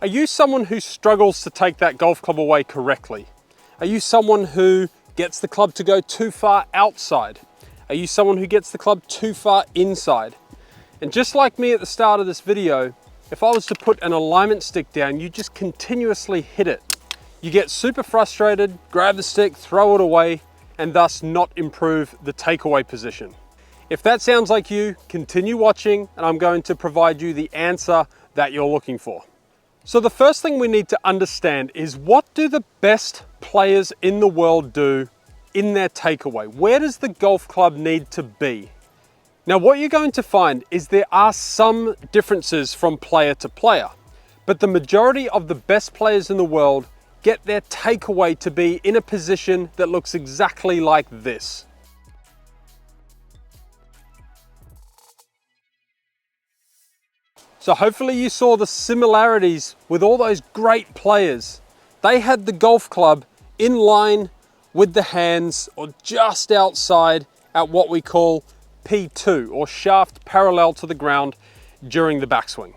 Are you someone who struggles to take that golf club away correctly? Are you someone who gets the club to go too far outside? Are you someone who gets the club too far inside? And just like me at the start of this video, if I was to put an alignment stick down, you just continuously hit it. You get super frustrated, grab the stick, throw it away, and thus not improve the takeaway position. If that sounds like you, continue watching and I'm going to provide you the answer that you're looking for. So the first thing we need to understand is, what do the best players in the world do in their takeaway? Where does the golf club need to be? Now what you're going to find is there are some differences from player to player, but the majority of the best players in the world get their takeaway to be in a position that looks exactly like this. So hopefully you saw the similarities with all those great players. They had the golf club in line with the hands or just outside at what we call P2, or shaft parallel to the ground during the backswing.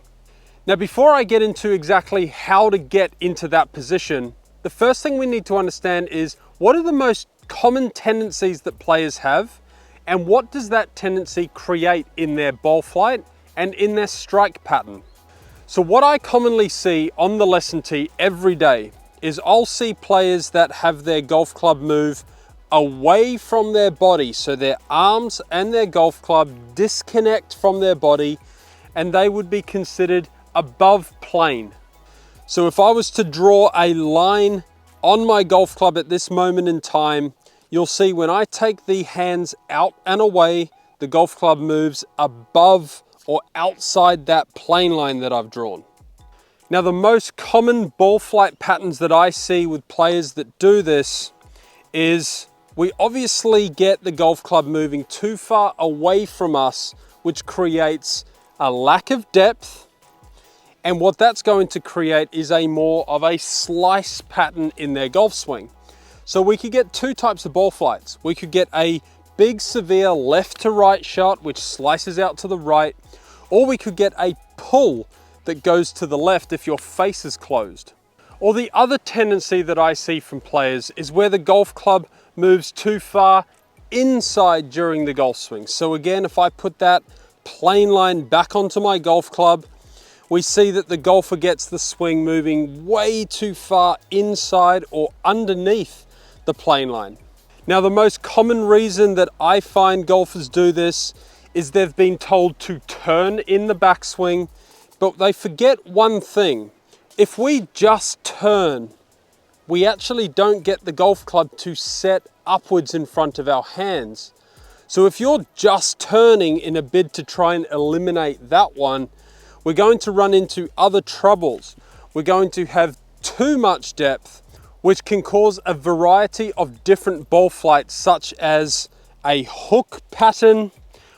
Now before I get into exactly how to get into that position, the first thing we need to understand is, what are the most common tendencies that players have, and what does that tendency create in their ball flight and in their strike pattern? So what I commonly see on the lesson tee every day is, I'll see players that have their golf club move away from their body. So their arms and their golf club disconnect from their body, and they would be considered above plane. So if I was to draw a line on my golf club at this moment in time, you'll see when I take the hands out and away, the golf club moves above or outside that plane line that I've drawn. Now the most common ball flight patterns that I see with players that do this is, we obviously get the golf club moving too far away from us, which creates a lack of depth. And what that's going to create is a more of a slice pattern in their golf swing. So we could get two types of ball flights. We could get a big severe left to right shot, which slices out to the right, or we could get a pull that goes to the left if your face is closed. Or the other tendency that I see from players is where the golf club moves too far inside during the golf swing. So again, if I put that plane line back onto my golf club, we see that the golfer gets the swing moving way too far inside or underneath the plane line. Now the most common reason that I find golfers do this is they've been told to turn in the backswing, but they forget one thing. If we just turn, we actually don't get the golf club to set upwards in front of our hands. So if you're just turning in a bid to try and eliminate that one, we're going to run into other troubles. We're going to have too much depth, which can cause a variety of different ball flights, such as a hook pattern.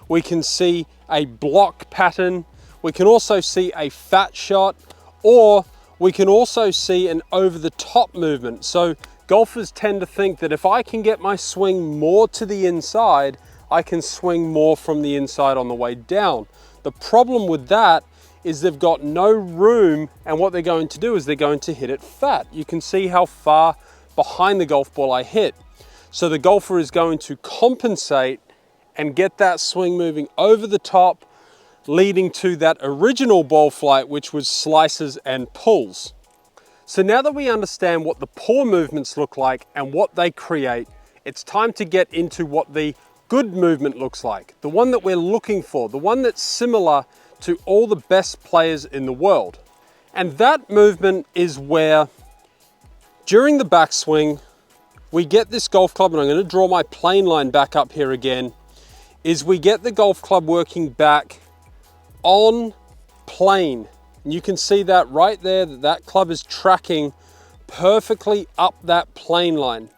We can see a block pattern. We can also see a fat shot, or we can also see an over the top movement. So golfers tend to think that if I can get my swing more to the inside, I can swing more from the inside on the way down. The problem with that is they've got no room, and what they're going to do is they're going to hit it fat. You can see how far behind the golf ball I hit. So the golfer is going to compensate and get that swing moving over the top, leading to that original ball flight, which was slices and pulls. So now that we understand what the poor movements look like and what they create, it's time to get into what the good movement looks like, the one that we're looking for, the one that's similar to all the best players in the world. And that movement is where, during the backswing, we get this golf club, and I'm going to draw my plane line back up here again, is we get the golf club working back on plane. And you can see that right there, that club is tracking perfectly up that plane line.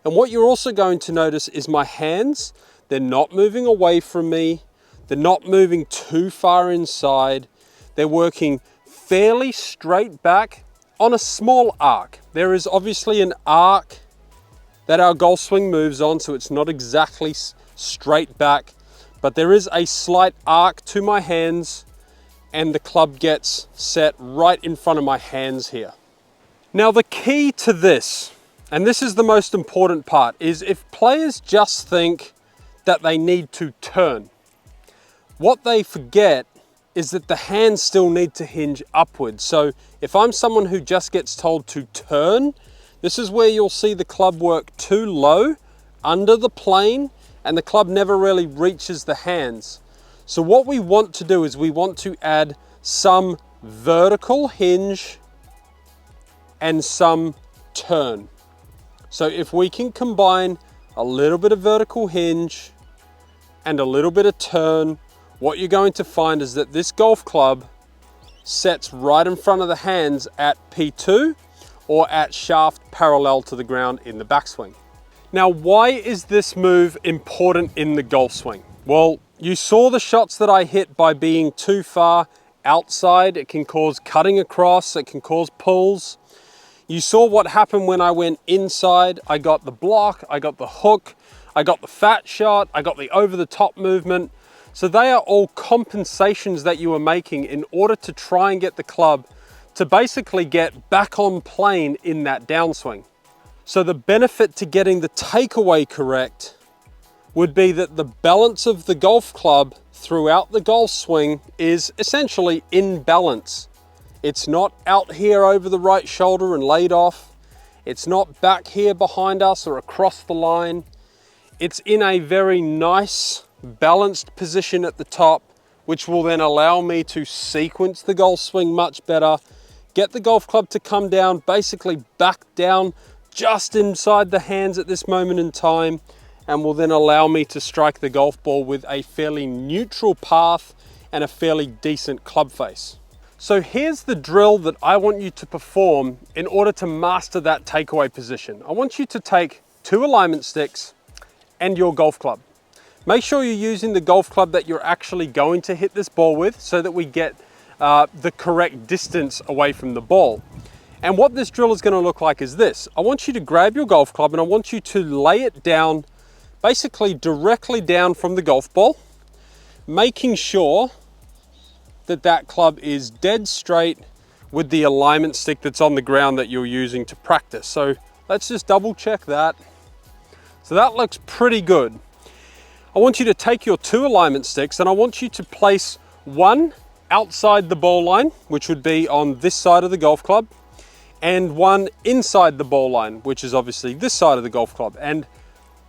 And what you're also going to notice is my hands, they're not moving away from me. They're not moving too far inside. They're working fairly straight back on a small arc. There is obviously an arc that our golf swing moves on, so it's not exactly straight back, but there is a slight arc to my hands and the club gets set right in front of my hands here. Now the key to this, and this is the most important part, is if players just think that they need to turn, what they forget is that the hands still need to hinge upwards. So if I'm someone who just gets told to turn, this is where you'll see the club work too low under the plane and the club never really reaches the hands. So what we want to do is we want to add some vertical hinge and some turn. So if we can combine a little bit of vertical hinge and a little bit of turn, what you're going to find is that this golf club sets right in front of the hands at P2 or at shaft parallel to the ground in the backswing. Now, why is this move important in the golf swing? Well, you saw the shots that I hit by being too far outside. It can cause cutting across, it can cause pulls. You saw what happened when I went inside. I got the block, I got the hook, I got the fat shot, I got the over the top movement. So they are all compensations that you are making in order to try and get the club to basically get back on plane in that downswing. So the benefit to getting the takeaway correct would be that the balance of the golf club throughout the golf swing is essentially in balance. It's not out here over the right shoulder and laid off. It's not back here behind us or across the line. It's in a very nice, balanced position at the top, which will then allow me to sequence the golf swing much better, get the golf club to come down, basically back down just inside the hands at this moment in time, and will then allow me to strike the golf ball with a fairly neutral path and a fairly decent club face. So here's the drill that I want you to perform in order to master that takeaway position. I want you to take 2 alignment sticks and your golf club. Make sure you're using the golf club that you're actually going to hit this ball with so that we get the correct distance away from the ball. And what this drill is going to look like is this. I want you to grab your golf club and I want you to lay it down, basically directly down from the golf ball, making sure that that club is dead straight with the alignment stick that's on the ground that you're using to practice. So let's just double check that. So that looks pretty good. I want you to take your 2 alignment sticks and I want you to place one outside the ball line, which would be on this side of the golf club, and one inside the ball line, which is obviously this side of the golf club. And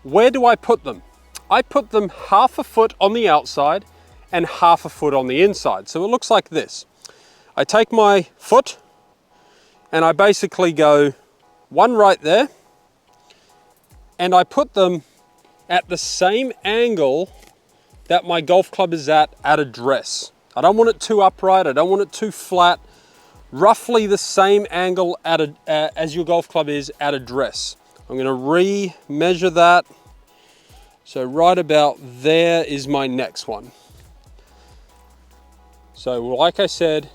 where do I put them? I put them 1/2 foot on the outside and 1/2 foot on the inside. So it looks like this. I take my foot and I basically go one right there and I put them at the same angle that my golf club is at address. I don't want it too upright, I don't want it too flat. Roughly the same angle as your golf club is at address. I'm going to re-measure that. So right about there is my next one. So like I said,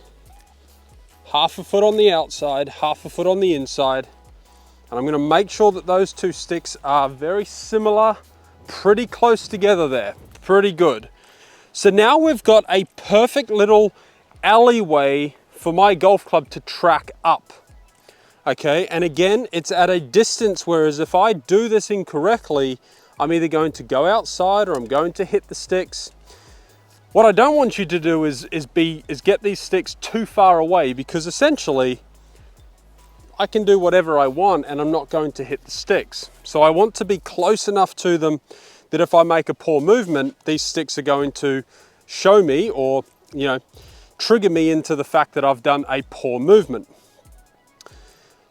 1/2 foot on the outside, 1/2 foot on the inside. And I'm going to make sure that those 2 sticks are very similar, pretty close together there. Pretty good. So now we've got a perfect little alleyway for my golf club to track up. Okay, and again, it's at a distance, whereas if I do this incorrectly, I'm either going to go outside or I'm going to hit the sticks. What I don't want you to do is get these sticks too far away, because essentially I can do whatever I want and I'm not going to hit the sticks. So I want to be close enough to them that if I make a poor movement, these sticks are going to show me, or trigger me into the fact that I've done a poor movement.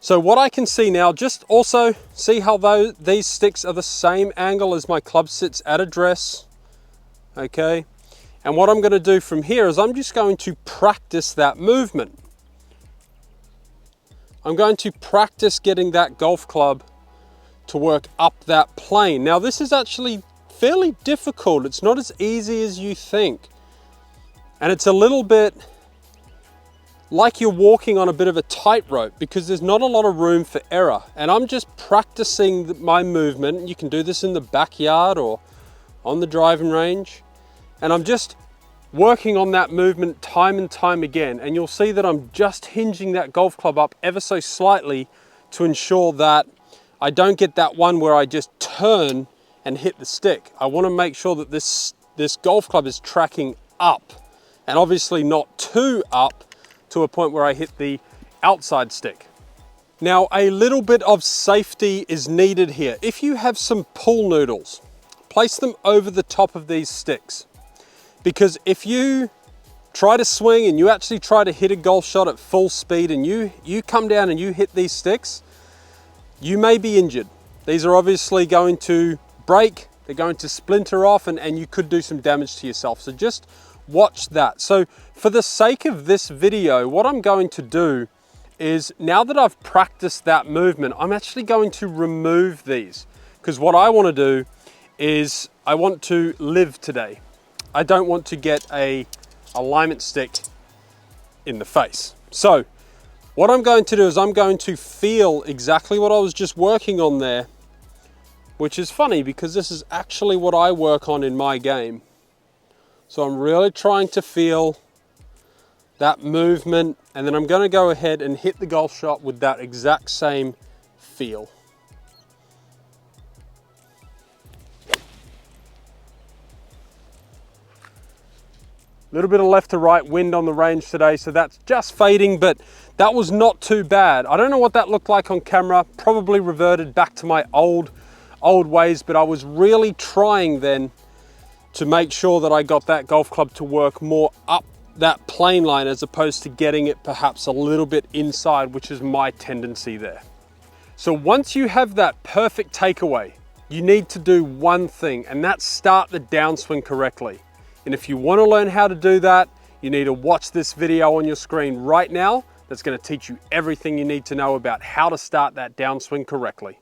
So what I can see now, just also see how these sticks are the same angle as my club sits at address. Okay, and what I'm going to do from here is I'm just going to practice that movement. I'm going to practice getting that golf club to work up that plane. Now this is actually fairly difficult. It's not as easy as you think. And it's a little bit like you're walking on a bit of a tightrope, because there's not a lot of room for error. And I'm just practicing my movement. You can do this in the backyard or on the driving range. And I'm just working on that movement time and time again, and you'll see that I'm just hinging that golf club up ever so slightly to ensure that I don't get that one where I just turn and hit the stick. I want to make sure that this golf club is tracking up, and obviously not too up to a point where I hit the outside stick. Now, a little bit of safety is needed here. If you have some pool noodles, place them over the top of these sticks. Because if you try to swing and you actually try to hit a golf shot at full speed and you come down and you hit these sticks, you may be injured. These are obviously going to break, they're going to splinter off, and you could do some damage to yourself. So just watch that. So for the sake of this video, what I'm going to do is, now that I've practiced that movement, I'm actually going to remove these, because what I want to do is I want to live today. I don't want to get a alignment stick in the face. So what I'm going to do is I'm going to feel exactly what I was just working on there, which is funny because this is actually what I work on in my game. So I'm really trying to feel that movement, and then I'm going to go ahead and hit the golf shot with that exact same feel. A little bit of left to right wind on the range today, so that's just fading, but that was not too bad. I don't know what that looked like on camera, probably reverted back to my old ways, but I was really trying then to make sure that I got that golf club to work more up that plane line as opposed to getting it perhaps a little bit inside, which is my tendency there. So once you have that perfect takeaway, you need to do one thing, and that's start the downswing correctly. And if you want to learn how to do that, you need to watch this video on your screen right now. That's going to teach you everything you need to know about how to start that downswing correctly.